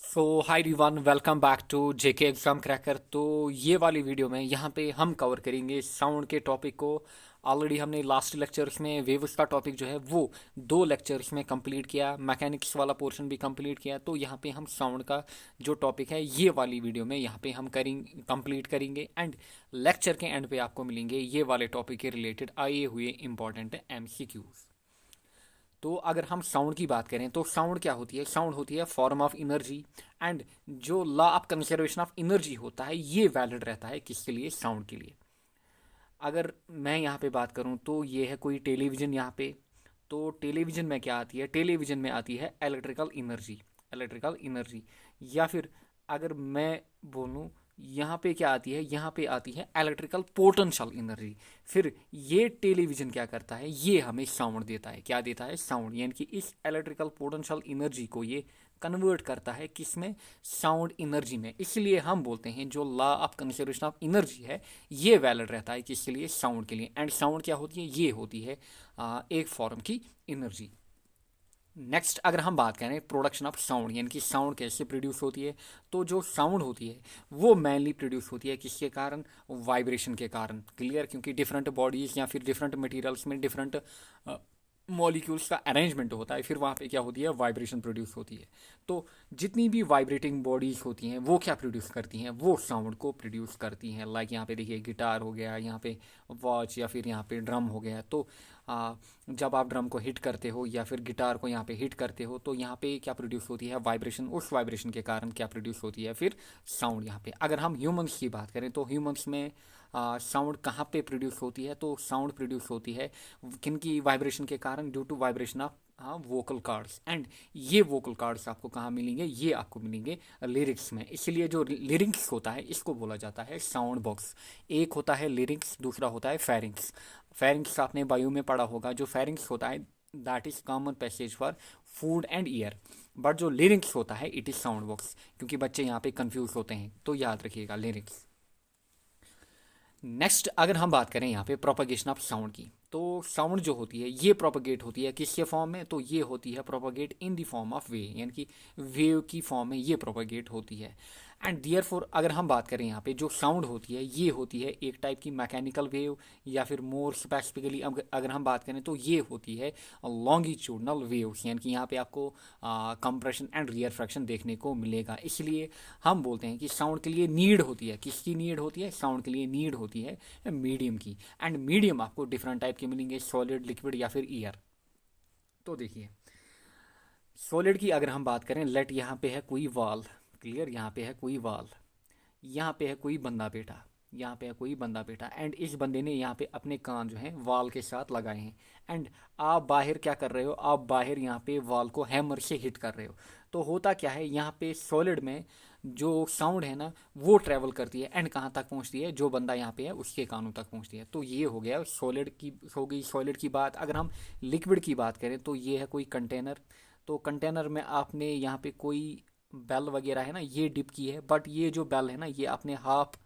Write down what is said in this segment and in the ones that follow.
So hi everyone, welcome back to JK exam cracker. तो ये वाली वीडियो में यहाँ पे हम कवर करेंगे साउंड के टॉपिक को। ऑलरेडी हमने लास्ट लेक्चर्स में वेव्स का टॉपिक जो है वो 2 लेक्चर्स में कंप्लीट किया, मैकेनिक्स वाला पोर्शन भी कंप्लीट किया। तो यहाँ पे हम साउंड का जो टॉपिक है ये वाली वीडियो में यहाँ पे हम करेंगे, कंप्लीट करेंगे। एंड लेक्चर के एंड पे आपको मिलेंगे ये वाले टॉपिक के रिलेटेड आए हुए इंपॉर्टेंट MCQs। तो अगर हम साउंड की बात करें तो साउंड क्या होती है? साउंड होती है फॉर्म ऑफ एनर्जी। एंड जो law of conservation of energy होता है ये वैलिड रहता है किसके लिए? साउंड के लिए। अगर मैं यहाँ पे बात करूँ तो ये है कोई टेलीविज़न यहाँ पे। तो टेलीविज़न में क्या आती है? टेलीविज़न में आती है इलेक्ट्रिकल एनर्जी। Electrical energy. या फिर अगर मैं बोलूँ यहाँ पे क्या आती है? यहाँ पे आती है इलेक्ट्रिकल पोटेंशियल एनर्जी। फिर ये टेलीविज़न क्या करता है? ये हमें साउंड देता है। क्या देता है? साउंड। यानी कि इस इलेक्ट्रिकल पोटेंशियल एनर्जी को ये कन्वर्ट करता है किसमें? साउंड एनर्जी में। इसलिए हम बोलते हैं जो law of conservation of energy है ये वैलिड रहता है किसके लिए? साउंड के लिए। एंड साउंड क्या होती है? ये होती है एक फॉर्म की एनर्जी। नेक्स्ट अगर हम बात करें प्रोडक्शन ऑफ साउंड, यानी कि साउंड कैसे प्रोड्यूस होती है, तो जो साउंड होती है वो मेनली प्रोड्यूस होती है किसके कारण? वाइब्रेशन के कारण। क्लियर? क्योंकि डिफरेंट बॉडीज या फिर डिफरेंट मटेरियल्स में डिफरेंट मॉलिक्यूल्स का अरेंजमेंट होता है, फिर वहाँ पे क्या होती है? वाइब्रेशन प्रोड्यूस होती है। तो जितनी भी वाइब्रेटिंग बॉडीज होती हैं वो क्या प्रोड्यूस करती हैं? वो साउंड को प्रोड्यूस करती हैं। लाइक यहाँ पे देखिए गिटार हो गया, यहाँ पे वॉच, या फिर यहाँ पे ड्रम हो गया। तो जब आप ड्रम को हिट करते हो या फिर गिटार को यहाँ पे हिट करते हो तो यहाँ पे क्या प्रोड्यूस होती है? वाइब्रेशन। उस वाइब्रेशन के कारण क्या प्रोड्यूस होती है? फिर साउंड। यहाँ पे अगर हम ह्यूमंस की बात करें तो ह्यूमंस में साउंड कहाँ पे प्रोड्यूस होती है? तो साउंड प्रोड्यूस होती है किन की? वाइब्रेशन के कारण, due to vibration of vocal cords. And ये वोकल कार्ड्स आपको कहाँ मिलेंगे? ये आपको मिलेंगे लिरिक्स में। इसलिए जो लिरिक्स होता है इसको बोला जाता है साउंड बॉक्स। एक होता है लिरिक्स, दूसरा होता है फेरिंग्स। फेरिंग्स आपने बायो में पढ़ा होगा। जो फेरिंग्स होता है that is common passage for food and year, but जो लिरिक्स होता है इट इज साउंड बॉक्स। क्योंकि बच्चे यहाँ पे कंफ्यूज होते हैं तो याद रखिएगा लिरिक्स। नेक्स्ट अगर हम बात करें यहाँ पे प्रोपगेशन ऑफ साउंड की, तो साउंड जो होती है ये प्रोपगेट होती है किसके फॉर्म में? तो ये होती है propagate in the form of wave, यानी कि वेव की फॉर्म में ये प्रोपगेट होती है। एंड दियर फोर अगर हम बात करें यहाँ पे जो साउंड होती है ये होती है एक टाइप की मैकेनिकल वेव, या फिर मोर स्पेसिफिकली अगर हम बात करें तो ये होती है लॉन्गिट्यूडनल वेव्स। यानी कि यहाँ पे आपको कंप्रेशन एंड रियर फ्रैक्शन देखने को मिलेगा। इसलिए हम बोलते हैं कि साउंड के लिए नीड होती है, किसकी नीड होती है? साउंड के लिए नीड होती है मीडियम की। एंड मीडियम आपको डिफरेंट टाइप के मिलेंगे, सॉलिड, लिक्विड या फिर ईयर। तो देखिए सॉलिड की अगर हम बात करें, लेट यहाँ पे है कोई वाल। क्लियर? यहाँ पे है कोई वाल, यहाँ पे है कोई बंदा बैठा, यहाँ पे है कोई बंदा बैठा। एंड इस बंदे ने यहाँ पे अपने कान जो है वाल के साथ लगाए हैं। एंड आप बाहर क्या कर रहे हो? आप बाहर यहाँ पे वाल को हैमर से हिट कर रहे हो। तो होता क्या है यहाँ पे सॉलिड में जो साउंड है ना वो ट्रेवल करती है। एंड कहाँ तक पहुँचती है? जो बंदा यहाँ पे है उसके कानों तक पहुँचती है। तो ये हो गया सॉलिड की, हो गई सॉलिड की बात। अगर हम लिक्विड की बात करें तो ये है कोई कंटेनर। तो कंटेनर में आपने यहाँ पे कोई बेल वगैरह है ना ये डिप की है, बट ये जो बेल है ना ये आपने हाफ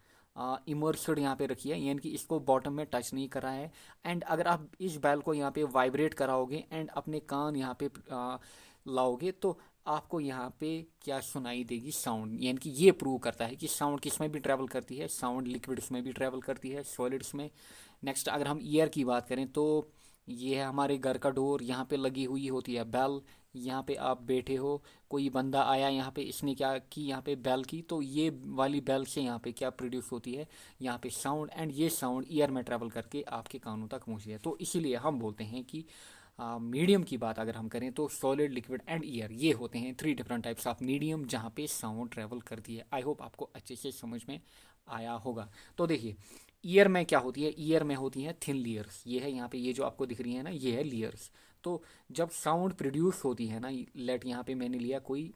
इमर्स्ड यहाँ पे रखी है, यानी कि इसको बॉटम में टच नहीं करा है। एंड अगर आप इस बेल को यहाँ पे वाइब्रेट कराओगे एंड अपने कान यहाँ पे लाओगे तो आपको यहाँ पे क्या सुनाई देगी? साउंड। यानी कि ये प्रूव करता है कि साउंड किस में भी ट्रैवल करती है? साउंड लिक्विड्स में भी ट्रैवल करती है, सॉलिड्स में। नेक्स्ट अगर हम ईयर की बात करें तो ये है हमारे घर का डोर, यहाँ पे लगी हुई होती है बेल। यहाँ पे आप बैठे हो, कोई बंदा आया यहाँ पे, इसने क्या की? यहाँ पे बेल की। तो ये वाली बेल से यहाँ पे क्या प्रोड्यूस होती है? यहाँ पे साउंड। एंड ये साउंड ईयर में ट्रैवल करके आपके कानों तक पहुँचती है। तो इसीलिए हम बोलते हैं कि मीडियम की बात अगर हम करें तो सॉलिड, लिक्विड एंड ईयर ये होते हैं 3 डिफरेंट टाइप्स ऑफ मीडियम जहाँ पे साउंड ट्रैवल करती है। आई होप आपको अच्छे से समझ में आया होगा। तो देखिए ईयर में क्या होती है? ईयर में होती है थिन लेयर्स। ये है यहाँ पे, ये जो आपको दिख रही है ना ये है लेयर्स। तो जब साउंड प्रोड्यूस होती है ना, लेट यहाँ पे मैंने लिया कोई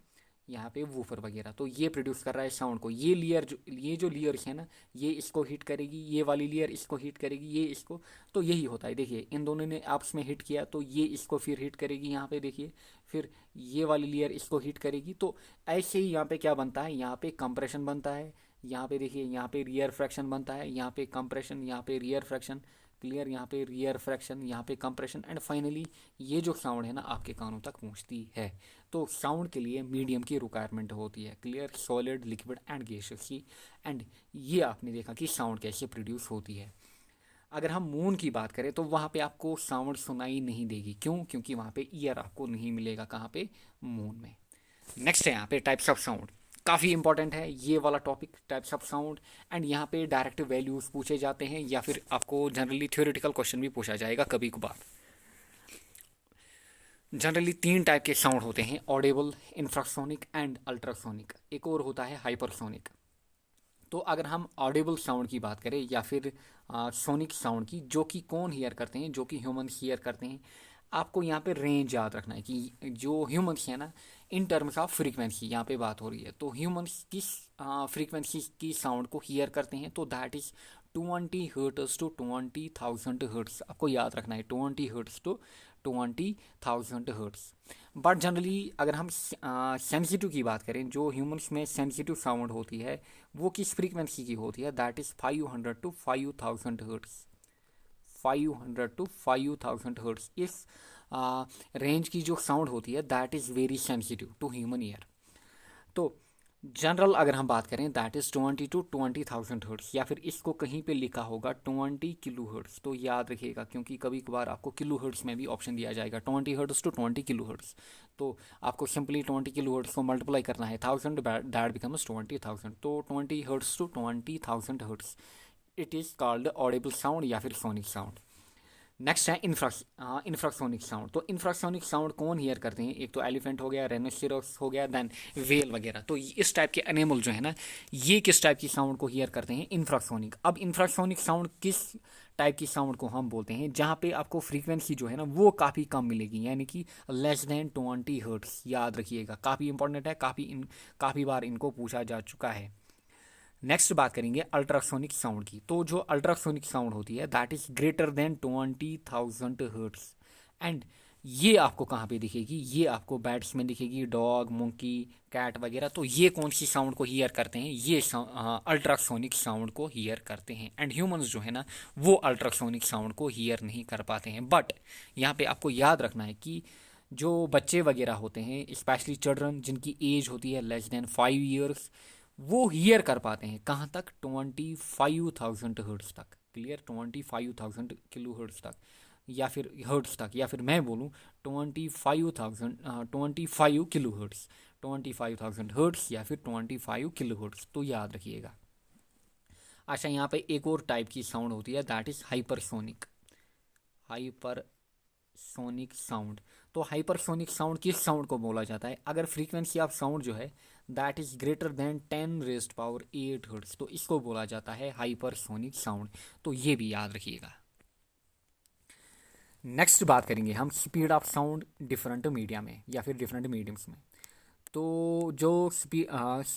यहाँ पे वूफर वगैरह, तो ये प्रोड्यूस कर रहा है साउंड को। ये लेयर जो, ये जो लेयर्स है ना ये इसको हिट करेगी, ये वाली लेयर इसको हिट करेगी, ये इसको। तो यही होता है। देखिए इन दोनों ने आपस में हिट किया तो ये इसको फिर हिट करेगी यहाँ पे देखिए, फिर ये वाली लेयर इसको हिट करेगी। तो ऐसे ही यहाँ पे क्या बनता है? यहाँ पे कंप्रेशन बनता है। यहाँ पे देखिए यहाँ पे रियर फ्रैक्शन बनता है, यहाँ पे कंप्रेशन, यहाँ पे रियर फ्रैक्शन, क्लियर, यहाँ पे रियर फ्रैक्शन, यहाँ पे कंप्रेशन, एंड फाइनली ये जो साउंड है ना आपके कानों तक पहुँचती है। तो साउंड के लिए मीडियम की रिक्वायरमेंट होती है, clear, solid, liquid and gaseous की। एंड ये आपने देखा कि साउंड कैसे प्रोड्यूस होती है। अगर हम मून की बात करें तो वहाँ पे आपको साउंड सुनाई नहीं देगी, क्यों? क्योंकि वहाँ पे ईयर आपको नहीं मिलेगा, कहाँ पे? मून में। नेक्स्ट है यहाँ पे टाइप्स ऑफ साउंड, काफ़ी इंपॉर्टेंट है ये वाला topic, types of sound. And यहाँ पे डायरेक्ट वैल्यूज पूछे जाते हैं या फिर आपको जनरली थ्योरेटिकल क्वेश्चन भी पूछा जाएगा कभी कभार। जनरली 3 टाइप के साउंड होते हैं, ऑडिबल, इंफ्रासोनिक एंड अल्ट्रासोनिक। एक और होता है हाइपरसोनिक। तो अगर हम ऑडिबल साउंड की बात करें या फिर सोनिक साउंड की, जो कि कौन हियर करते हैं? जो कि ह्यूमंस हियर करते हैं। आपको यहाँ पे रेंज याद रखना है कि जो ह्यूमंस है ना, इन टर्म्स ऑफ फ्रीक्वेंसी यहाँ पे बात हो रही है, तो ह्यूमंस किस फ्रीक्वेंसी की साउंड को हियर करते हैं? तो that is 20 hertz to 20,000 hertz. आपको याद रखना है 20 hertz to 20,000 hertz. But generally अगर हम सेंसिटिव की बात करें, जो ह्यूमंस में सेंसिटिव साउंड होती है वो किस फ्रीक्वेंसी की होती है? That is 500 to 5,000 hertz. 500 to 5,000 hertz इस रेंज की जो साउंड होती है that is very sensitive to human ear. तो जनरल अगर हम बात करें दैट इज़ 20 टू 20,000 हर्ट्ज, या फिर इसको कहीं पे लिखा होगा 20 किलो हर्ट्ज, तो याद रखिएगा क्योंकि कभी कभार आपको किलो हर्ट्ज में भी ऑप्शन दिया जाएगा 20 हर्ट्ज टू 20 किलो हर्ट्ज। तो आपको सिंपली 20 किलो हर्ट्ज को मल्टीप्लाई करना है 1000, दैट बिकम्स 20,000। तो 20 hertz to 20,000 hertz it is called audible sound या फिर सोनिक साउंड। नेक्स्ट है इंफ्रासोनिक साउंड। तो इंफ्रासोनिक साउंड कौन हियर करते हैं? एक तो एलिफेंट हो गया, रेनोसिरस हो गया, देन वेल वगैरह। तो इस टाइप के एनिमल जो है ना, ये किस टाइप की साउंड को हियर करते हैं? इंफ्रासोनिक। अब इंफ्रासोनिक साउंड किस टाइप की साउंड को हम बोलते हैं? जहाँ पे आपको फ्रीक्वेंसी जो है ना वो काफ़ी कम मिलेगी, यानी कि लेस देन 20 हर्ट्ज। याद रखिएगा, काफ़ी इंपॉर्टेंट है, काफ़ी बार इनको पूछा जा चुका है। नेक्स्ट बात करेंगे अल्ट्रासोनिक साउंड की। तो जो अल्ट्रासोनिक साउंड होती है that is greater then 20,000 hertz. And ये आपको कहाँ पे दिखेगी? ये आपको बैट्स में दिखेगी, डॉग, मंकी, कैट वगैरह। तो ये कौन सी साउंड को हियर करते हैं? ये अल्ट्रासोनिक साउंड को हियर करते हैं। एंड ह्यूमंस जो है ना वो अल्ट्रासोनिक साउंड को हियर नहीं कर पाते हैं। बट यहाँ पे आपको याद रखना है कि जो बच्चे वगैरह होते हैं, स्पेशली चिल्ड्रन जिनकी एज होती है लेस देन 5 ईयर्स, वो हियर कर पाते हैं कहाँ तक? 25,000 हर्ट्ज तक। क्लियर, 25,000 किलो हर्ट्ज तक या फिर हर्ट्ज तक, या फिर मैं बोलूँ 25 किलो हर्ट्ज, 25,000 हर्ट्ज या फिर 25 किलो हर्ट्ज। तो याद रखिएगा। अच्छा, यहाँ पे एक और टाइप की साउंड होती है that is hypersonic. Hypersonic sound. तो हाइपरसोनिक साउंड किस साउंड को बोला जाता है? अगर फ्रीक्वेंसी ऑफ साउंड जो है that is greater then 10⁸ hertz, तो इसको बोला जाता है हाइपरसोनिक साउंड। तो ये भी याद रखिएगा। नेक्स्ट बात करेंगे हम speed of sound different media में या फिर डिफरेंट मीडियम्स में। तो जो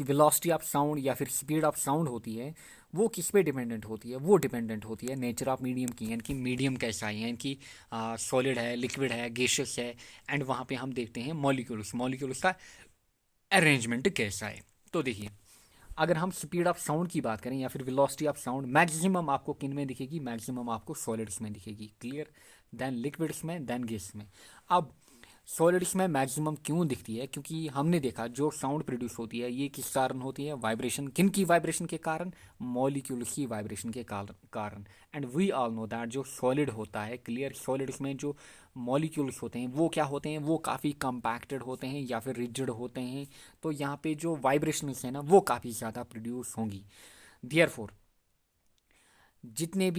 वेलोसिटी ऑफ साउंड या फिर स्पीड ऑफ साउंड होती है वो किस पे डिपेंडेंट होती है? वो डिपेंडेंट होती है नेचर ऑफ मीडियम की, यानी कि मीडियम कैसा है, यानी कि सॉलिड है, लिक्विड है, गैसियस है। एंड वहाँ पे हम देखते हैं मॉलिक्यूल्स का अरेंजमेंट कैसा है। तो देखिए, अगर हम स्पीड ऑफ साउंड की बात करें या फिर वेलोसिटी ऑफ साउंड, मैक्सिमम आपको किन में दिखेगी? मैक्सिमम आपको सॉलिड्स में दिखेगी, क्लियर, देन लिक्विड्स में, देन गैस में। अब सॉलिड्स में मैक्सिमम क्यों दिखती है? क्योंकि हमने देखा जो साउंड प्रोड्यूस होती है ये किस कारण होती है? वाइब्रेशन। किन की वाइब्रेशन के कारण? मॉलिक्यूल्स की वाइब्रेशन के कारण। And we all know that जो सॉलिड होता है, क्लियर, सॉलिड्स में जो मॉलिक्यूल्स होते हैं वो क्या होते हैं? वो काफ़ी कंपैक्टेड होते हैं या फिर रिजिड होते हैं। तो यहाँ पे जो वाइब्रेशंस है ना वो काफ़ी ज़्यादा प्रोड्यूस होंगी। देयरफॉर जितने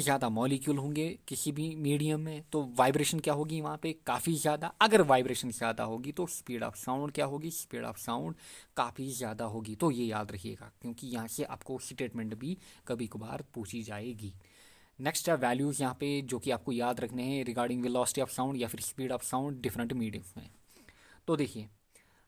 ज़्यादा मॉलिक्यूल होंगे किसी भी मीडियम में तो वाइब्रेशन क्या होगी वहाँ पे? काफ़ी ज़्यादा। अगर वाइब्रेशन ज़्यादा होगी तो स्पीड ऑफ साउंड क्या होगी? स्पीड ऑफ साउंड काफ़ी ज़्यादा होगी। तो ये याद रखिएगा क्योंकि यहाँ से आपको स्टेटमेंट भी कभी कभार पूछी जाएगी। नेक्स्ट है वैल्यूज़ यहाँ पे जो कि आपको याद रखने हैं रिगार्डिंग वेलोसिटी ऑफ साउंड या फिर speed of sound different mediums में। तो देखिए,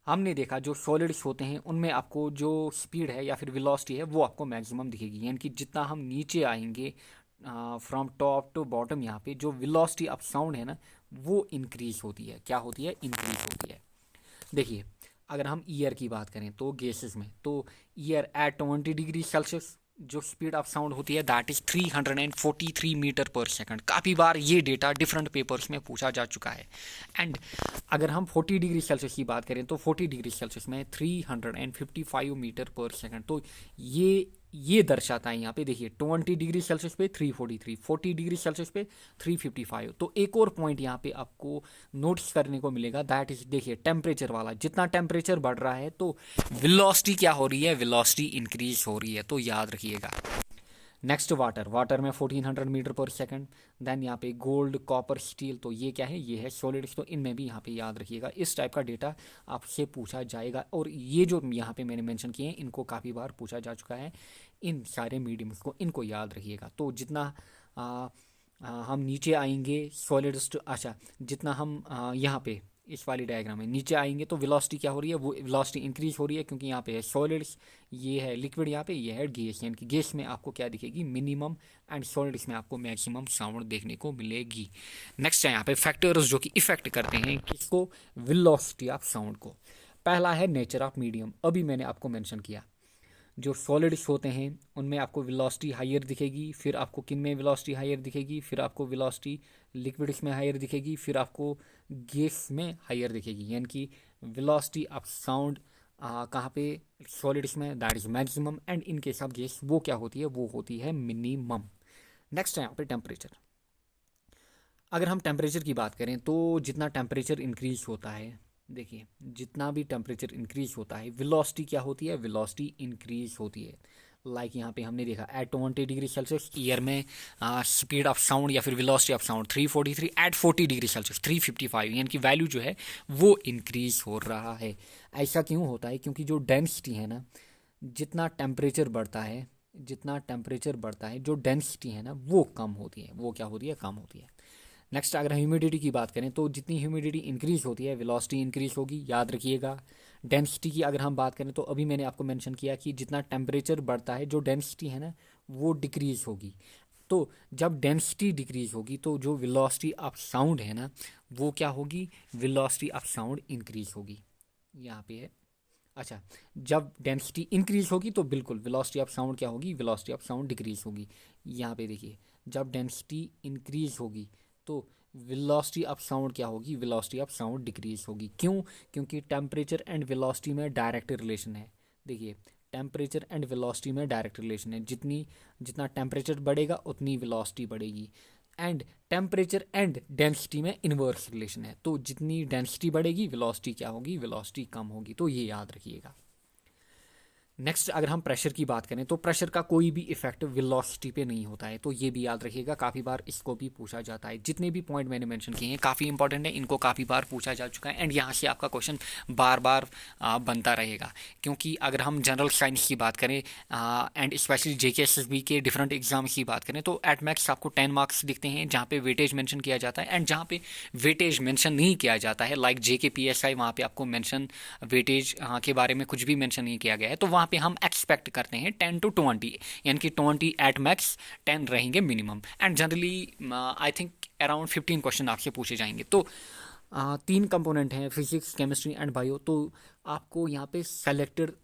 हमने देखा जो सॉलिड्स होते हैं उनमें आपको जो स्पीड है या फिर वेलोसिटी है वो आपको मैक्सिमम दिखेगी, यानी कि जितना हम नीचे आएंगे फ्रॉम टॉप टू बॉटम, यहाँ पे जो वेलोसिटी ऑफ साउंड है ना वो इंक्रीज होती है। क्या होती है? इंक्रीज होती है। देखिए, अगर हम ईयर की बात करें तो गैसेस में, तो ईयर एट 20 डिग्री सेल्सियस जो स्पीड ऑफ साउंड होती है दैट इज 343 मीटर पर सेकंड। काफ़ी बार ये डेटा डिफरेंट पेपर्स में पूछा जा चुका है। एंड अगर हम 40 डिग्री सेल्सियस की बात करें तो 40 डिग्री सेल्सियस में 355 मीटर पर सेकंड। तो ये दर्शाता है यहाँ पे, देखिए 20 डिग्री सेल्सियस पे 343, 40 डिग्री सेल्सियस पे 355। तो एक और पॉइंट यहाँ पे आपको नोटिस करने को मिलेगा, दैट इज देखिए टेम्परेचर वाला। जितना टेम्परेचर बढ़ रहा है तो वेलोसिटी क्या हो रही है, वेलोसिटी इंक्रीज हो रही है, तो याद रखिएगा। नेक्स्ट वाटर में 1400 मीटर पर सेकंड। देन यहाँ पे गोल्ड, कॉपर, स्टील, तो ये क्या है, ये है सॉलिड्स। तो इनमें भी यहाँ पे याद रखिएगा, इस टाइप का डेटा आपसे पूछा जाएगा। और ये जो यहाँ पे मैंने मेंशन किए हैं इनको काफ़ी बार पूछा जा चुका है, इन सारे मीडियम्स को, इनको याद रखिएगा। तो जितना हम नीचे आएंगे सॉलिड्स, अच्छा जितना हम यहाँ पे इस वाली डायग्राम में नीचे आएंगे तो वेलोसिटी क्या हो रही है, वो वेलोसिटी इंक्रीज हो रही है, क्योंकि यहाँ पे है सॉलिड्स, ये है लिक्विड, यहाँ पे ये है गैस। यानी कि गैस में आपको क्या दिखेगी, मिनिमम, एंड सॉलिड्स में आपको मैक्सिमम साउंड देखने को मिलेगी। नेक्स्ट है यहाँ पे फैक्टर्स जो कि इफेक्ट करते हैं किसको, वेलोसिटी ऑफ साउंड को। पहला है नेचर ऑफ मीडियम, अभी मैंने आपको मैंशन किया। जो सॉलिड्स होते हैं उनमें आपको वेलोसिटी हायर दिखेगी, फिर आपको किन में वेलोसिटी हायर दिखेगी, फिर आपको वेलोसिटी लिक्विड्स में हायर दिखेगी, फिर आपको गैस में हायर दिखेगी। यानी कि वेलोसिटी ऑफ साउंड कहाँ पे, सॉलिड्स में दैट इज मैक्सिमम, एंड इनके साथ गैस वो क्या होती है, वो होती है मिनिमम। नेक्स्ट है यहाँ पे टेम्परेचर। अगर हम टेम्परेचर की बात करें तो जितना टेम्परेचर इंक्रीज होता है, देखिए जितना भी टेम्परेचर इंक्रीज होता है वेलोसिटी क्या होती है, वेलोसिटी इंक्रीज होती है। लाइक यहाँ पे हमने देखा एट 20 डिग्री सेल्सियस ईयर में स्पीड ऑफ साउंड या फिर velocity of sound 343, at 40 degree Celsius 355, यानी कि वैल्यू जो है वो इंक्रीज हो रहा है। ऐसा क्यों होता है, क्योंकि जो डेंसिटी है ना, जितना टेम्परेचर बढ़ता है, जितना टेम्परेचर बढ़ता है जो डेंसिटी है ना वो कम होती है, वो क्या होती है, कम होती है। नेक्स्ट अगर ह्यूमिडिटी की बात करें तो जितनी ह्यूमिडिटी इंक्रीज होती है वेलोसिटी इंक्रीज होगी, याद रखिएगा। डेंसिटी की अगर हम बात करें तो अभी मैंने आपको मेंशन किया कि जितना टेम्परेचर बढ़ता है जो डेंसिटी है ना वो डिक्रीज होगी। तो जब डेंसिटी डिक्रीज होगी तो जो वेलोसिटी ऑफ साउंड है ना वो क्या होगी, वेलोसिटी ऑफ साउंड इंक्रीज होगी। यहाँ पे है, अच्छा जब डेंसिटी इंक्रीज होगी तो बिल्कुल वेलोसिटी ऑफ साउंड क्या होगी, वेलोसिटी ऑफ साउंड डिक्रीज होगी। यहाँ पे देखिए जब डेंसिटी इंक्रीज होगी तो वेलोसिटी ऑफ साउंड क्या होगी, वेलोसिटी ऑफ साउंड डिक्रीज होगी। क्यों, क्योंकि टेम्परेचर एंड वेलोसिटी में डायरेक्ट रिलेशन है। देखिए टेम्परेचर एंड वेलोसिटी में डायरेक्ट रिलेशन है, जितना टेम्परेचर बढ़ेगा उतनी वेलोसिटी बढ़ेगी। एंड टेम्परेचर एंड डेंसिटी में इनवर्स रिलेशन है, तो जितनी डेंसिटी बढ़ेगी वेलोसिटी क्या होगी, वेलोसिटी कम होगी। तो ये याद रखिएगा। नेक्स्ट अगर हम प्रेशर की बात करें तो प्रेशर का कोई भी इफेक्ट वेलोसिटी पे नहीं होता है, तो ये भी याद रखिएगा, काफ़ी बार इसको भी पूछा जाता है। जितने भी पॉइंट मैंने मेंशन किए हैं काफ़ी इंपॉर्टेंट है, इनको काफ़ी बार पूछा जा चुका है, एंड यहाँ से आपका क्वेश्चन बार बार बनता रहेगा। क्योंकि अगर हम जनरल साइंस की बात करें एंड स्पेशली JKSSB के डिफरेंट एग्जाम्स की बात करें तो एट मैक्स आपको 10 मार्क्स दिखते हैं जहाँ पे वेटेज मेंशन किया जाता है, एंड जहाँ पे वेटेज मेंशन नहीं किया जाता है लाइक JKPSI, वहाँ पे आपको मेंशन वेटेज के बारे में कुछ भी मेंशन नहीं किया गया है, तो वहाँ पे हम एक्सपेक्ट करते हैं 10 to 20, यानी कि 20 एट मैक्स, 10 रहेंगे minimum, and generally I think around 15 question आपसे पूछे जाएंगे। तो तीन कंपोनेंट हैं, फिजिक्स, केमिस्ट्री एंड बायो। तो आपको यहाँ पे सेलेक्टेड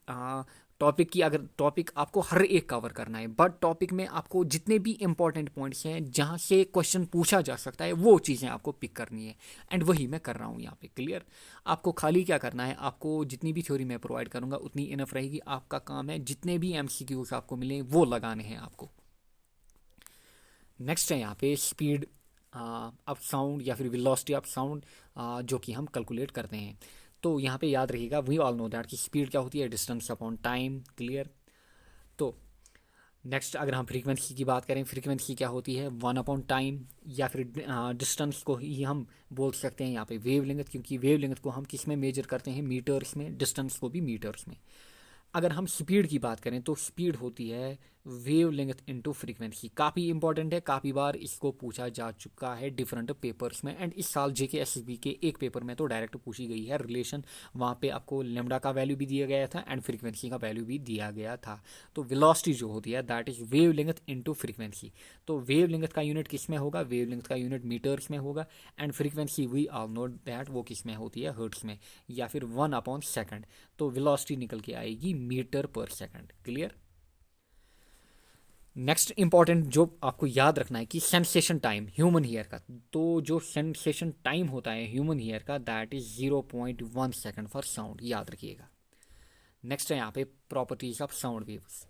टॉपिक की, अगर टॉपिक आपको हर एक कवर करना है, बट टॉपिक में आपको जितने भी इंपॉर्टेंट पॉइंट्स हैं जहाँ से क्वेश्चन पूछा जा सकता है वो चीज़ें आपको पिक करनी है, एंड वही मैं कर रहा हूँ यहाँ पे। क्लियर, आपको खाली क्या करना है, आपको जितनी भी थ्योरी मैं प्रोवाइड करूँगा उतनी इनफ रहेगी। आपका काम है जितने भी MCQs आपको मिले वो लगाने हैं आपको। नेक्स्ट है यहाँ पे स्पीड ऑफ साउंड या फिर वेलोसिटी ऑफ साउंड जो कि हम कैलकुलेट करते हैं। तो यहाँ पे याद रखिएगा, वी ऑल नो दैट कि स्पीड क्या होती है, डिस्टेंस अपॉन टाइम। क्लियर, तो नेक्स्ट अगर हम फ्रीक्वेंसी की बात करें, फ्रीक्वेंसी क्या होती है, 1 अपॉन टाइम, या फिर डिस्टेंस को ही हम बोल सकते हैं यहाँ पे वेव लेंथ, क्योंकि वेव लेंथ को हम किस में मेजर करते हैं, मीटर्स में, डिस्टेंस को भी मीटर्स में। अगर हम स्पीड की बात करें तो स्पीड होती है वेव लेंथ इनटू फ्रीक्वेंसी। काफ़ी इंपॉर्टेंट है, काफ़ी बार इसको पूछा जा चुका है डिफरेंट पेपर्स में, एंड इस साल JKSSB के एक पेपर में तो डायरेक्ट पूछी गई है रिलेशन। वहाँ पे आपको लेमडा का वैल्यू भी दिया गया था एंड फ्रीक्वेंसी का वैल्यू भी दिया गया था। तो वेलोसिटी जो होती है that is wavelength into frequency. तो वेव लेंथ का यूनिट किस में होगा, वेव लेंथ का यूनिट मीटर्स में होगा, and frequency we all know that वो किस में होती है, हर्ट्स में, या फिर 1 अपॉन सेकंड। तो वेलोसिटी निकल के आएगी मीटर पर सेकंड। क्लियर, नेक्स्ट इंपॉर्टेंट जो आपको याद रखना है कि सेंसेशन टाइम ह्यूमन ईयर का, तो जो सेंसेशन टाइम होता है ह्यूमन ईयर का that is 0.1 second for sound, याद रखिएगा। नेक्स्ट है यहाँ पे प्रॉपर्टीज ऑफ साउंड वेव्स,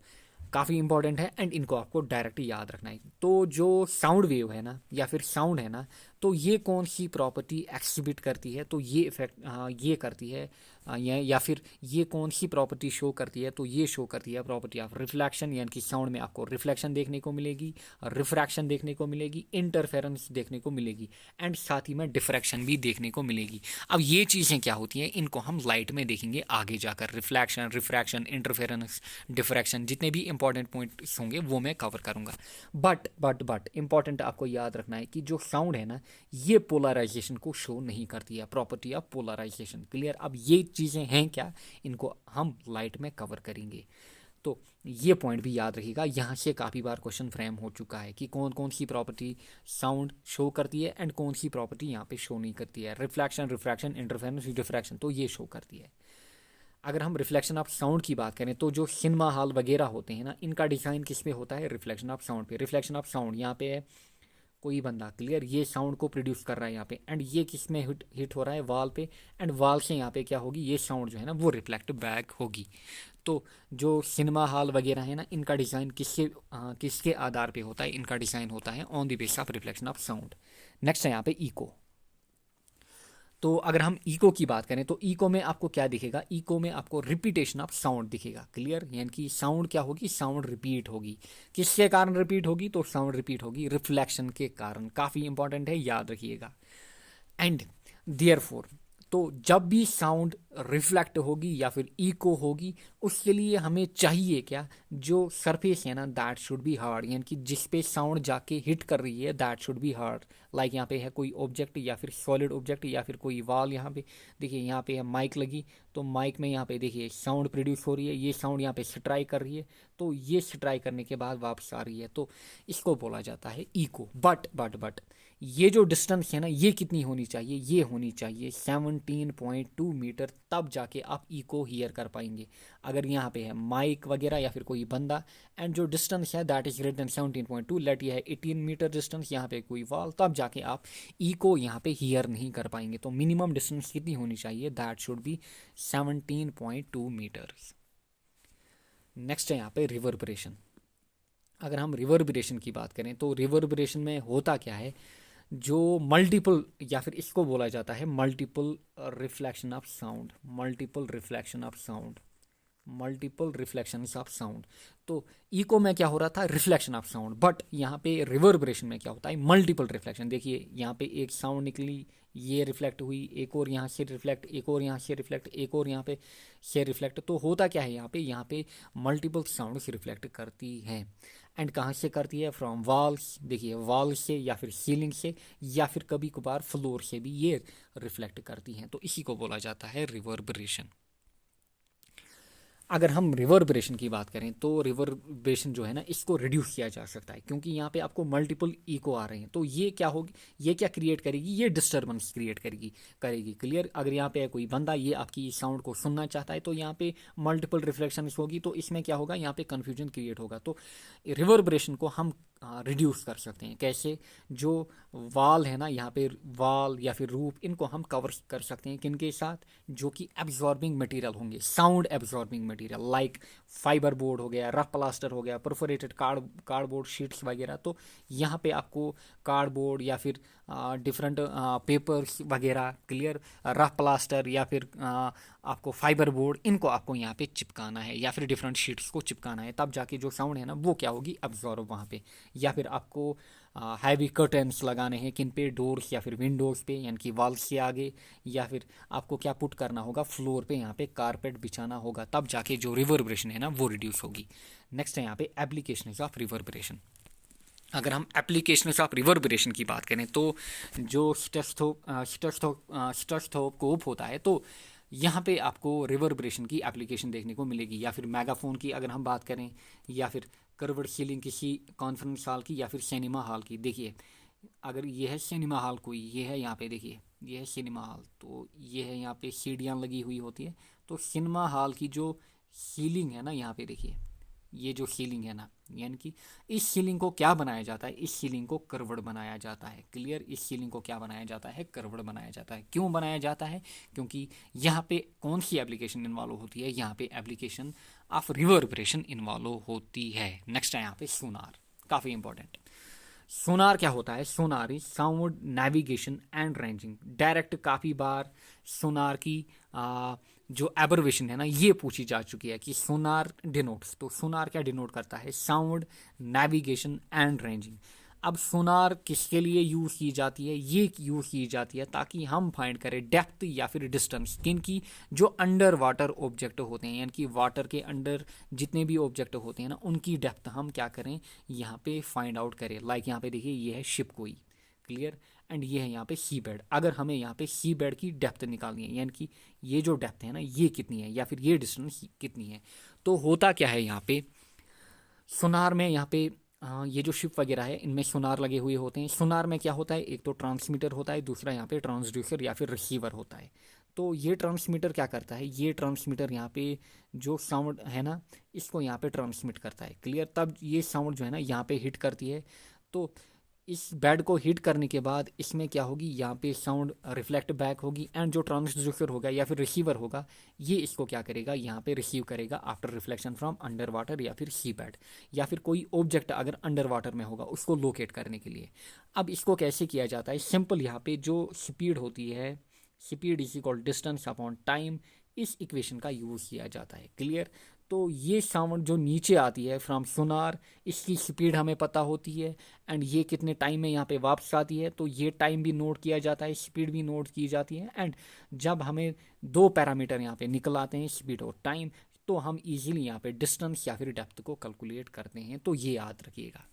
काफ़ी इंपॉर्टेंट है एंड इनको आपको डायरेक्ट याद रखना है। तो जो साउंड वेव है ना या फिर साउंड है ना, तो ये कौन सी प्रॉपर्टी एक्सिबिट करती है, तो ये इफेक्ट ये करती है या फिर ये कौन सी प्रॉपर्टी शो करती है, तो ये शो करती है प्रॉपर्टी ऑफ रिफ्लेक्शन, यानी कि साउंड में आपको रिफ्लेक्शन देखने को मिलेगी, रिफ्रैक्शन देखने को मिलेगी, इंटरफेरेंस देखने को मिलेगी एंड साथ ही में डिफ्रैक्शन भी देखने को मिलेगी। अब ये चीज़ें क्या होती हैं, इनको हम लाइट में देखेंगे आगे जाकर। रिफ्लेक्शन, रिफ्रैक्शन, इंटरफेरेंस, डिफ्रैक्शन, जितने भी इंपॉर्टेंट पॉइंट्स होंगे वो मैं कवर करूंगा। बट इंपॉर्टेंट आपको याद रखना है कि जो साउंड है ना, ये पोलराइजेशन को शो नहीं करती है, प्रॉपर्टी ऑफ पोलराइजेशन। क्लियर? अब ये चीज़ें हैं क्या, इनको हम लाइट में कवर करेंगे। तो ये पॉइंट भी याद रखिएगा, यहाँ से काफ़ी बार क्वेश्चन फ्रेम हो चुका है कि कौन कौन सी प्रॉपर्टी साउंड शो करती है एंड कौन सी प्रॉपर्टी यहाँ पे शो नहीं करती है। रिफ्लेक्शन, रिफ्रैक्शन, इंटरफेरेंस, डिफ्रैक्शन, तो ये शो करती है। अगर हम रिफ्लेक्शन ऑफ साउंड की बात करें तो जो सिनेमा हॉल वगैरह होते हैं ना, इनका डिज़ाइन किस पे होता है, रिफ्लेक्शन ऑफ साउंड पे। रिफ्लेक्शन ऑफ साउंड यहाँ पे है कोई बंदा, क्लियर, ये साउंड को प्रोड्यूस कर रहा है यहाँ पे एंड ये किस में हिट हो रहा है, वॉल पे, एंड वॉल से यहाँ पे क्या होगी, ये साउंड जो है ना वो रिफ्लेक्ट बैक होगी। तो जो सिनेमा हॉल वगैरह है ना, इनका डिज़ाइन किसके आधार पे होता है, इनका डिज़ाइन होता है on the base of reflection of sound. Next है यहाँ पे इको। तो अगर हम इको की बात करें तो इको में आपको क्या दिखेगा, इको में आपको रिपीटेशन ऑफ साउंड दिखेगा। क्लियर? यानी कि साउंड क्या होगी, साउंड रिपीट होगी। किसके कारण रिपीट होगी, तो साउंड रिपीट होगी रिफ्लेक्शन के कारण। काफ़ी इंपॉर्टेंट है, याद रखिएगा। एंड देयरफॉर, तो जब भी साउंड रिफ्लेक्ट होगी या फिर इको होगी, उसके लिए हमें चाहिए क्या, जो सरफेस है ना दैट शुड बी हार्ड, यानी कि जिस पे साउंड जाके हिट कर रही है that should B hard. Like यहाँ पे है कोई ऑब्जेक्ट या फिर सॉलिड ऑब्जेक्ट या फिर कोई वॉल, यहाँ पे देखिए, यहाँ पे है माइक लगी, तो माइक में यहाँ पे देखिए साउंड प्रोड्यूस हो रही है, ये साउंड यहाँ पे स्ट्राइक कर रही है, तो ये स्ट्राइक करने के बाद वापस आ रही है, तो इसको बोला जाता है इको। बट ये जो डिस्टेंस है ना, ये कितनी होनी चाहिए, ये होनी चाहिए 17.2 मीटर, तब जाके आप इको हियर कर पाएंगे। अगर यहाँ पे है माइक वगैरह या फिर कोई बंदा एंड जो डिस्टेंस है that is greater than 17.2, let ये है 18 मीटर डिस्टेंस, यहाँ पे कोई वॉल, तब जाके आप इको यहाँ पे हियर नहीं कर पाएंगे। तो मिनिमम डिस्टेंस कितनी होनी चाहिए, that should be 17.2 metres. Next है यहाँ पे रिवर्बरेशन। अगर हम रिवर्बरेशन की बात करें तो रिवर्बरेशन में होता क्या है, जो मल्टीपल, या फिर इसको बोला जाता है multiple reflection of sound, multiple reflection of sound, multiple reflection of sound. तो इको में क्या हो रहा था, रिफ्लेक्शन ऑफ साउंड, बट यहाँ पे रिवर्बरेशन में क्या होता है, मल्टीपल रिफ्लेक्शन। देखिए यहाँ पे एक साउंड निकली, ये रिफ्लेक्ट हुई, एक और यहाँ से रिफ्लेक्ट, एक और यहाँ से रिफ्लेक्ट, एक और यहाँ पे से रिफ्लेक्ट। तो होता क्या है, यहाँ पे मल्टीपल साउंड से रिफ्लेक्ट करती हैं। एंड कहाँ से करती है, फ्रॉम वॉल्स, देखिए वॉल से या फिर सीलिंग से या फिर कभी कभार फ्लोर से भी ये रिफ्लेक्ट करती हैं। तो इसी को बोला जाता है रिवर्बरेशन। अगर हम रिवर्बरेशन की बात करें तो रिवर्बरेशन जो है ना, इसको रिड्यूस किया जा सकता है, क्योंकि यहाँ पे आपको मल्टीपल इको आ रहे हैं। तो ये क्या होगी, ये क्या क्रिएट करेगी, ये डिस्टर्बेंस क्रिएट करेगी। क्लियर? अगर यहाँ पे कोई बंदा ये आपकी साउंड को सुनना चाहता है तो यहाँ पे मल्टीपल रिफ्लेक्शन होगी, तो इसमें क्या होगा, यहाँ पे कन्फ्यूजन क्रिएट होगा। तो रिवर्बरेशन को हम रिड्यूस कर सकते हैं। कैसे? जो वाल है ना, यहाँ पे वाल या फिर रूफ, इनको हम कवर कर सकते हैं किनके साथ, जो कि एब्जॉर्बिंग मटेरियल होंगे, sound absorbing material, like fibre board हो गया, रफ प्लास्टर हो गया, परफोरेटेड कार्डबोर्ड शीट्स वगैरह। तो यहाँ पे आपको कार्डबोर्ड या फिर डिफरेंट पेपर्स वगैरह, क्लियर, रफ प्लास्टर या फिर आपको फाइबर बोर्ड, इनको आपको यहाँ पे चिपकाना है या फिर डिफरेंट शीट्स को चिपकाना है, तब जाके जो साउंड है ना वो क्या होगी, अब्जॉर्ब वहाँ पे। या फिर आपको हैवी कर्टन्स लगाने हैं किन पे, डोर्स या फिर विंडोज़ पे, यानी कि वॉल्स के आगे, या फिर आपको क्या पुट करना होगा, फ्लोर पे यहाँ पे कारपेट बिछाना होगा, तब जाके जो रिवर्बरेशन है ना वो रिड्यूस होगी। नेक्स्ट है यहाँ पे एप्लीकेशन ऑफ रिवर्बरेशन। अगर हम एप्लीकेशन ऑफ रिवर्बरेशन की बात करें तो जो स्टेथोस्कोप होता है, तो यहाँ पे आपको रिवर्बरेशन की एप्लीकेशन देखने को मिलेगी। या फिर मेगाफोन की अगर हम बात करें, या फिर कर्व्ड सीलिंग किसी कॉन्फ्रेंस हॉल की या फिर सिनेमा हॉल की। देखिए अगर ये है सिनेमा हॉल, कोई ये है यहाँ पे, देखिए ये है सिनेमा हॉल, तो ये है यहाँ पे सीढ़ियाँ लगी हुई होती है। तो सिनेमा हॉल की जो सीलिंग है ना, यहाँ पे देखिए ये जो सीलिंग है ना, यानी कि इस सीलिंग को क्या बनाया जाता है, इस सीलिंग को कर्वड बनाया जाता है। क्लियर, इस सीलिंग को क्या बनाया जाता है, कर्वड बनाया जाता है। क्यों बनाया जाता है, क्योंकि यहाँ पे कौन सी एप्लीकेशन इन्वॉल्व होती है, यहाँ पे एप्लीकेशन ऑफ रिवर्बरेशन इन्वॉल्व होती है। नेक्स्ट है यहाँ पे सोनार, काफ़ी इंपॉर्टेंट। सोनार क्या होता है, sonar is sound navigation and ranging. Direct काफ़ी बार सोनार की जो एब्रिविएशन है ना, ये पूछी जा चुकी है कि सोनार डिनोट्स, तो सोनार क्या डिनोट करता है, साउंड नेविगेशन एंड रेंजिंग। अब सोनार किसके लिए यूज़ की जाती है, ये यूज़ की जाती है ताकि हम फाइंड करें डेप्थ या फिर डिस्टेंस किन की, जो अंडर वाटर ऑब्जेक्ट होते हैं, यानी कि वाटर के अंडर जितने भी ऑब्जेक्ट होते हैं ना, उनकी डेप्थ हम क्या करें, यहाँ पे फाइंड आउट करें। लाइक यहाँ पे देखिए, ये है शिप कोई, क्लियर, एंड ये है यहाँ पे सी बेड। अगर हमें यहाँ पे सी बेड की डेप्थ निकालनी है, यानी कि ये जो डेप्थ है ना, ये कितनी है, या फिर ये डिस्टेंस कितनी है, तो होता क्या है यहाँ पे सोनार में, यहाँ पे ये जो शिप वगैरह है इनमें सोनार लगे हुए होते हैं। सोनार में क्या होता है, एक तो ट्रांसमीटर होता है, दूसरा यहाँ पे ट्रांसड्यूसर या फिर रिसीवर होता है। तो ये ट्रांसमीटर क्या करता है, ये ट्रांसमीटर यहाँ पे जो साउंड है ना, इसको यहाँ पे ट्रांसमिट करता है। क्लियर, तब ये साउंड जो है ना यहाँ पे हिट करती है, तो इस बेड को हिट करने के बाद इसमें क्या होगी, यहाँ पे साउंड रिफ्लेक्ट बैक होगी, एंड जो ट्रांसड्यूसर होगा या फिर रिसीवर होगा, ये इसको क्या करेगा, यहाँ पे रिसीव करेगा after reflection from under water या फिर सी बेड, या फिर कोई ऑब्जेक्ट अगर अंडर वाटर में होगा उसको लोकेट करने के लिए। अब इसको कैसे किया जाता है, सिंपल, यहाँ पे जो स्पीड होती है, speed is equal distance upon time, इस इक्वेशन का यूज़ किया जाता है। क्लियर, तो ये साउंड जो नीचे आती है फ्रॉम सोनार, इसकी स्पीड हमें पता होती है, एंड ये कितने टाइम में यहाँ पे वापस आती है, तो ये टाइम भी नोट किया जाता है, स्पीड भी नोट की जाती है। एंड जब हमें दो पैरामीटर यहाँ पे निकल आते हैं, स्पीड और टाइम, तो हम इजीली यहाँ पे डिस्टेंस या फिर डेप्थ को कैलकुलेट करते हैं, तो ये याद रखिएगा।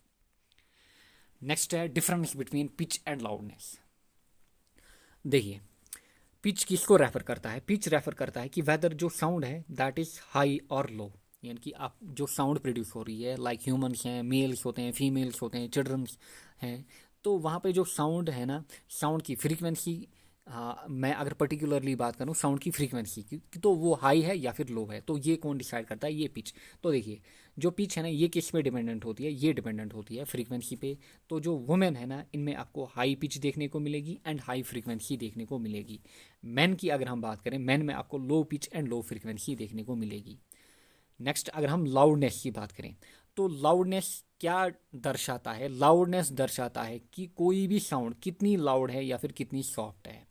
नेक्स्ट है difference between pitch and loudness. देखिए, पिच किसको रेफर करता है, पिच रेफर करता है कि वेदर जो साउंड है दैट इज हाई और लो, यानी कि आप जो साउंड प्रोड्यूस हो रही है, लाइक ह्यूमंस हैं, मेल्स होते हैं, फीमेल्स होते हैं, चिल्ड्रंस हैं, तो वहाँ पे जो साउंड है ना, साउंड की फ्रीक्वेंसी, मैं अगर पर्टिकुलरली बात करूँ साउंड की फ्रीक्वेंसी की, तो वो हाई है या फिर लो है, तो ये कौन डिसाइड करता है, ये पिच। तो देखिए, जो पिच है ना, ये किस पे डिपेंडेंट होती है, ये डिपेंडेंट होती है फ्रीक्वेंसी पे। तो जो वुमेन है ना, इनमें आपको हाई पिच देखने को मिलेगी एंड हाई फ्रीक्वेंसी देखने को मिलेगी। मैन की अगर हम बात करें, मैन में आपको low pitch and low frequency देखने को मिलेगी। नेक्स्ट, अगर हम लाउडनेस की बात करें, तो लाउडनेस क्या दर्शाता है, लाउडनेस दर्शाता है कि कोई भी साउंड कितनी लाउड है या फिर कितनी सॉफ्ट है।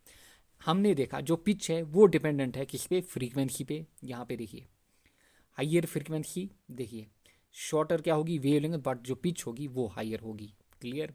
हमने देखा जो पिच है वो डिपेंडेंट है किस पे, फ्रीक्वेंसी पे। यहाँ पे देखिए, हाइयर फ्रीक्वेंसी, देखिए शॉर्टर क्या होगी, वेवलेंथ, बट जो पिच होगी वो हाइयर होगी। क्लियर,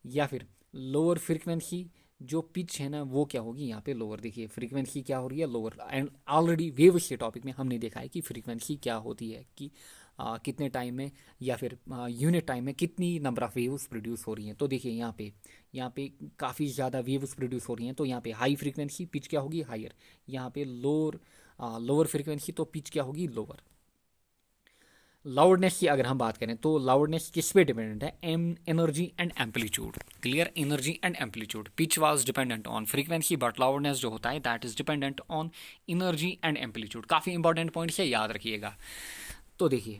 या फिर लोअर फ्रीक्वेंसी, जो पिच है ना वो क्या होगी, यहाँ पे लोअर। देखिए फ्रीक्वेंसी क्या हो रही है, लोअर। एंड ऑलरेडी वेव्स के टॉपिक में हमने देखा है कि फ्रीक्वेंसी क्या होती है, कि कितने टाइम में या फिर यूनिट टाइम में कितनी नंबर ऑफ वेव्स प्रोड्यूस हो रही हैं। तो देखिए यहाँ पे काफ़ी ज़्यादा वेव्स प्रोड्यूस हो रही हैं, तो यहाँ पे हाई फ्रीक्वेंसी, पिच क्या होगी, हायर। यहाँ पे लोअर फ्रीक्वेंसी, तो पिच क्या होगी, लोअर। लाउडनेस की अगर हम बात करें, तो लाउडनेस किस पे डिपेंडेंट है, energy and amplitude. Clear, energy and amplitude. Pitch was dependent on frequency, but loudness जो होता है that is dependent on energy and amplitude. काफ़ी इंपॉर्टेंट पॉइंट्स है, याद रखिएगा। तो देखिए,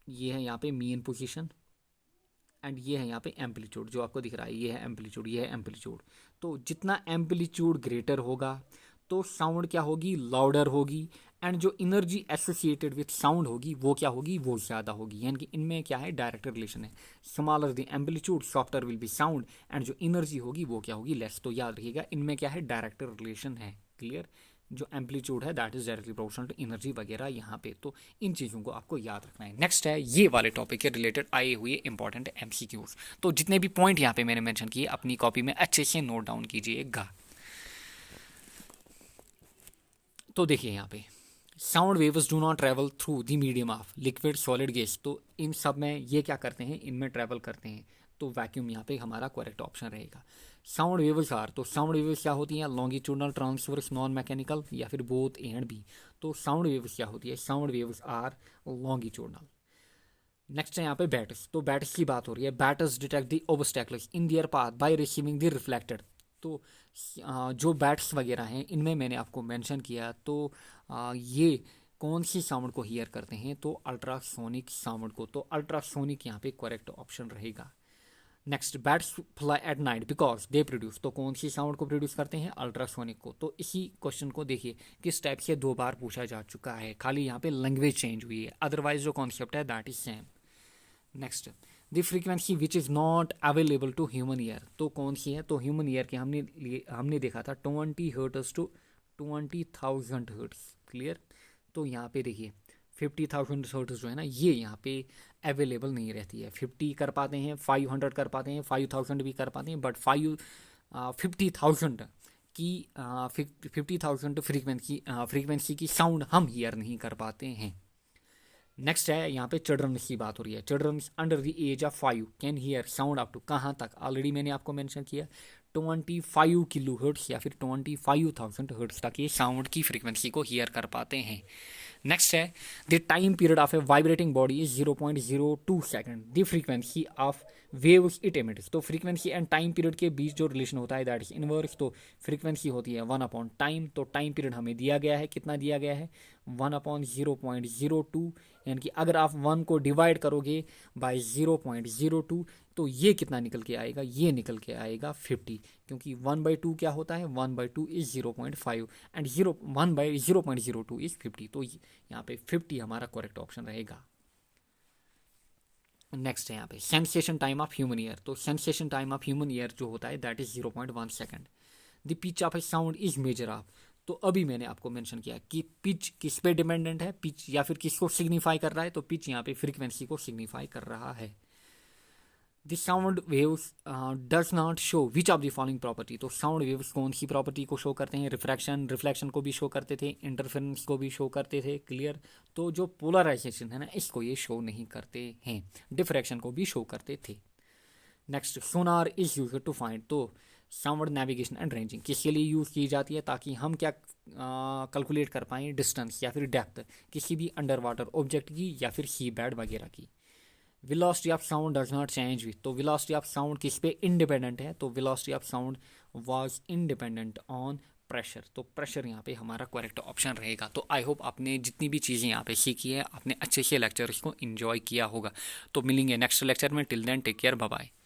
ये है यहाँ पे मीन पोजीशन, एंड ये है यहाँ पे एम्पलीट्यूड जो आपको दिख रहा है, ये है एम्पलीट्यूड, ये है एम्पलीट्यूड। तो जितना एम्पलीट्यूड ग्रेटर होगा तो साउंड क्या होगी, लाउडर होगी, एंड जो एनर्जी एसोसिएटेड विथ साउंड होगी वो क्या होगी, वो ज़्यादा होगी। यानी कि इनमें क्या है, डायरेक्ट रिलेशन है। Smaller the amplitude softer will be sound, and जो एनर्जी होगी वो क्या होगी, लेस। तो याद रखिएगा, इनमें क्या है, डायरेक्ट रिलेशन है। क्लियर, जो एम्पलीट्यूड है that is directly proportional to energy वगैरह यहाँ पे। तो इन चीज़ों को आपको याद रखना है। नेक्स्ट है ये वाले टॉपिक के रिलेटेड आए हुए इंपॉर्टेंट एमसीक्यूज। तो जितने भी पॉइंट यहाँ पे मैंने मेंशन किए अपनी कॉपी में अच्छे से नोट डाउन कीजिएगा। तो देखिए यहाँ पे, sound waves do not travel through the medium of liquid solid gas. तो इन सब में ये क्या करते हैं, इनमें ट्रैवल करते हैं, तो वैक्यूम यहाँ पे हमारा करेक्ट ऑप्शन रहेगा। साउंड वेव्स आर, तो साउंड वेव्स क्या होती हैं, लॉन्गिट्यूडनल, ट्रांसवर्स, नॉन मैकेनिकल, या फिर बोथ ए एंड बी। तो साउंड वेव्स क्या होती है, sound waves are longitudinal. Next है यहाँ पे बैट्स। तो बैट्स की बात हो रही है, bats detect the obstacles in their path by receiving the reflected. तो जो बैट्स वगैरह हैं इनमें मैंने आपको मेंशन किया, तो ये कौन सी साउंड को हियर करते हैं, तो अल्ट्रासोनिक साउंड को, तो अल्ट्रासोनिक यहाँ पे करेक्ट ऑप्शन रहेगा। Next, bats fly at night because they produce, तो कौन सी साउंड को प्रोड्यूस करते हैं, अल्ट्रासोनिक को। तो इसी क्वेश्चन को देखिए किस टाइप से 2 बार पूछा जा चुका है, खाली यहाँ पे लैंग्वेज चेंज हुई है, अदरवाइज जो कॉन्सेप्ट है that is same. Next, the frequency which is not available to human ear, तो कौन सी है, तो ह्यूमन ईयर के हमने देखा था 20 हर्ट्ज टू 20,000 हर्ट्ज, क्लियर। तो यहाँ पे देखिए 50,000 हर्ट्ज जो है ना, ये यहाँ पे अवेलेबल नहीं रहती है। 50 कर पाते हैं, 500 कर पाते हैं, 5,000 भी कर पाते हैं, बट 50,000 की 50,000 फ्रीक्वेंसी की साउंड हम हियर नहीं कर पाते हैं। नेक्स्ट है यहाँ पे चिल्ड्रंस की बात हो रही है, childrens under the age of 5 can hear sound up to, कहाँ तक, ऑलरेडी मैंने आपको मेंशन किया 25 किलो हर्ट्ज या फिर 25,000 हर्ट्ज तक ये साउंड की फ्रीक्वेंसी को हियर कर पाते हैं। नेक्स्ट है the time period of a vibrating body is 0.02 second, the frequency of waves it emits, तो फ्रीक्वेंसी एंड टाइम पीरियड के बीच जो रिलेशन होता है दैट इज इनवर्स, तो फ्रीक्वेंसी होती है 1/टाइम, तो टाइम पीरियड हमें दिया गया है, कितना दिया गया है 1/0.02, यानी कि अगर आप 1 को डिवाइड करोगे बाय 0.02 तो ये कितना निकल के आएगा, ये निकल के आएगा 50, क्योंकि 1/2 क्या होता है, 1/2 इज 0.5 एंड 1/0.02 इज 50, तो यहाँ पे 50 हमारा करेक्ट ऑप्शन रहेगा। नेक्स्ट है यहाँ पे sensation time of human ear, तो sensation time of human ear जो होता है that is 0.1 second. The pitch of a sound is measure of, तो अभी मैंने आपको मेंशन किया कि पिच किस पे डिपेंडेंट है, पिच या फिर किसको सिग्निफाई कर रहा है, तो पिच यहाँ पे फ्रीक्वेंसी को सिग्निफाई कर रहा है। The sound waves does not show which of the following property, तो साउंड वेव्स कौन सी प्रॉपर्टी को शो करते हैं, रिफ्लेक्शन को भी शो करते थे, इंटरफेरेंस को भी शो करते थे, क्लियर। तो जो पोलराइजेशन है ना, इसको ये शो नहीं करते हैं, डिफ्रैक्शन को भी शो करते थे। Next, sonar is use to find, तो साउंड नेविगेशन एंड रेंजिंग किसके लिए यूज़ की जाती है, ताकि हम क्या कैलकुलेट कर पाएँ डिस्टेंस या फिर डेप्थ किसी भी अंडर वाटर ऑब्जेक्ट की या फिर सी बेड वगैरह की। Velocity of sound does not change with, तो वेलोसिटी ऑफ साउंड किस पे इंडिपेंडेंट है, तो velocity of sound was independent on pressure, तो प्रेशर यहाँ पे हमारा करेक्ट ऑप्शन रहेगा। तो आई होप आपने जितनी भी चीज़ें यहाँ पे सीखी है आपने अच्छे से लेक्चर को एंजॉय किया होगा। तो मिलेंगे नेक्स्ट लेक्चर में, till then take care, bye bye.